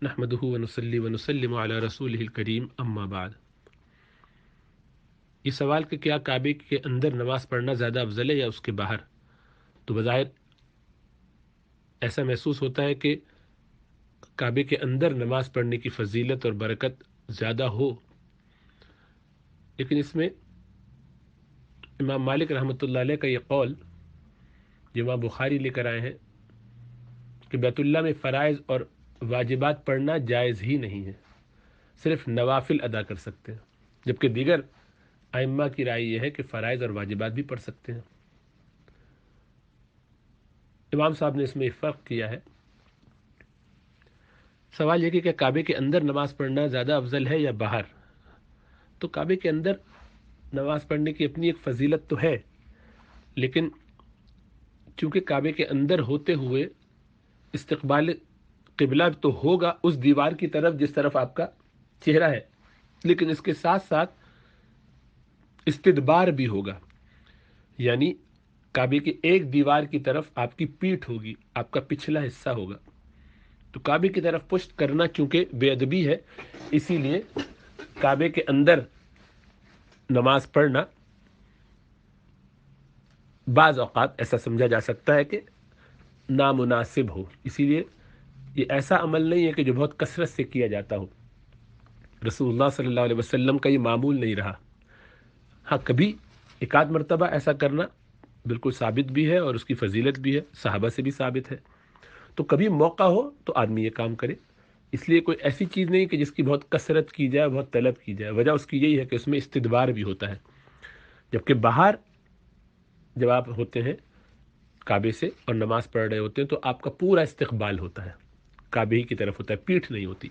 نحمدہ ونصلی ونسلم علی رسولہ الکریم اما بعد۔ یہ سوال کہ کیا کعبے کے اندر نماز پڑھنا زیادہ افضل ہے یا اس کے باہر؟ تو بظاہر ایسا محسوس ہوتا ہے کہ کعبے کے اندر نماز پڑھنے کی فضیلت اور برکت زیادہ ہو، لیکن اس میں امام مالک رحمۃ اللہ علیہ کا یہ قول جو امام بخاری لے کر آئے ہیں کہ بیت اللہ میں فرائض اور واجبات پڑھنا جائز ہی نہیں ہے، صرف نوافل ادا کر سکتے ہیں، جبکہ دیگر ائمہ کی رائے یہ ہے کہ فرائض اور واجبات بھی پڑھ سکتے ہیں۔ امام صاحب نے اس میں فرق کیا ہے۔ سوال یہ کہ کیا کعبے کے اندر نماز پڑھنا زیادہ افضل ہے یا باہر؟ تو کعبے کے اندر نماز پڑھنے کی اپنی ایک فضیلت تو ہے، لیکن چونکہ کعبے کے اندر ہوتے ہوئے استقبال قبلہ تو ہوگا اس دیوار کی طرف جس طرف آپ کا چہرہ ہے، لیکن اس کے ساتھ ساتھ استدبار بھی ہوگا، یعنی کعبے کی ایک دیوار کی طرف آپ کی پیٹھ ہوگی، آپ کا پچھلا حصہ ہوگا۔ تو کعبے کی طرف پشت کرنا چونکہ بے ادبی ہے، اسی لیے کعبے کے اندر نماز پڑھنا بعض اوقات ایسا سمجھا جا سکتا ہے کہ نامناسب ہو، اسی لیے یہ ایسا عمل نہیں ہے کہ جو بہت کثرت سے کیا جاتا ہو۔ رسول اللہ صلی اللہ علیہ وسلم کا یہ معمول نہیں رہا۔ ہاں کبھی ایک آدھ مرتبہ ایسا کرنا بالکل ثابت بھی ہے اور اس کی فضیلت بھی ہے، صحابہ سے بھی ثابت ہے۔ تو کبھی موقع ہو تو آدمی یہ کام کرے، اس لیے کوئی ایسی چیز نہیں کہ جس کی بہت کثرت کی جائے، بہت طلب کی جائے۔ وجہ اس کی یہی ہے کہ اس میں استدبار بھی ہوتا ہے، جبکہ باہر جب آپ ہوتے ہیں کعبے سے اور نماز پڑھ رہے ہوتے ہیں تو آپ کا پورا استقبال ہوتا ہے، کعبے ہی کی طرف ہوتا ہے، پیٹھ نہیں ہوتی۔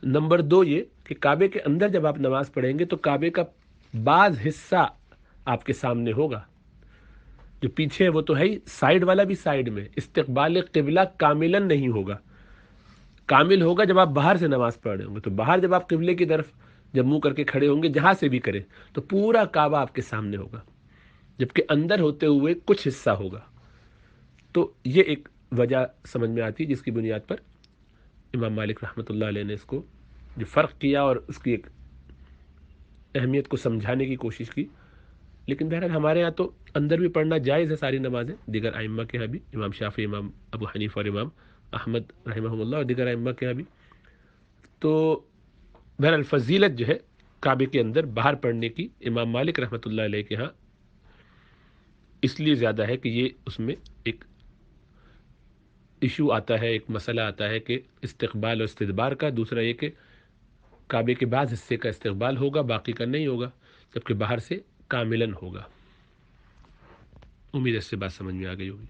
نمبر دو یہ کہ کعبے کے اندر جب آپ نماز پڑھیں گے تو کعبے کا بعض حصہ آپ کے سامنے ہوگا، جو پیچھے ہے وہ تو ہے ہی، سائیڈ والا بھی سائیڈ میں۔ استقبال قبلہ کاملاً نہیں ہوگا، کامل ہوگا جب آپ باہر سے نماز پڑھ رہے ہوں گے۔ تو باہر جب آپ قبلے کی طرف جب منہ کر کے کھڑے ہوں گے، جہاں سے بھی کریں، تو پورا کعبہ آپ کے سامنے ہوگا، جبکہ اندر ہوتے ہوئے کچھ حصہ ہوگا۔ تو یہ ایک وجہ سمجھ میں آتی ہے جس کی بنیاد پر امام مالک رحمۃ اللہ علیہ نے اس کو جو فرق کیا اور اس کی ایک اہمیت کو سمجھانے کی کوشش کی۔ لیکن بہرحال ہمارے ہاں تو اندر بھی پڑھنا جائز ہے ساری نمازیں، دیگر ائمہ کے ہاں بھی، امام شافعی، امام ابو حنیفہ اور امام احمد رحمہ اللہ اور دیگر ائمہ کے ہاں بھی۔ تو بہرحال فضیلت جو ہے کعبے کے اندر باہر پڑھنے کی امام مالک رحمۃ اللہ علیہ کے ہاں اس لیے زیادہ ہے کہ یہ اس میں ایک ایشو آتا ہے، ایک مسئلہ آتا ہے کہ استقبال اور استدبار کا، دوسرا یہ کہ کعبے کے بعض حصے کا استقبال ہوگا، باقی کا نہیں ہوگا، جبکہ باہر سے کاملاً ہوگا۔ امید ہے اس سے بات سمجھ میں آ گئی ہوگی۔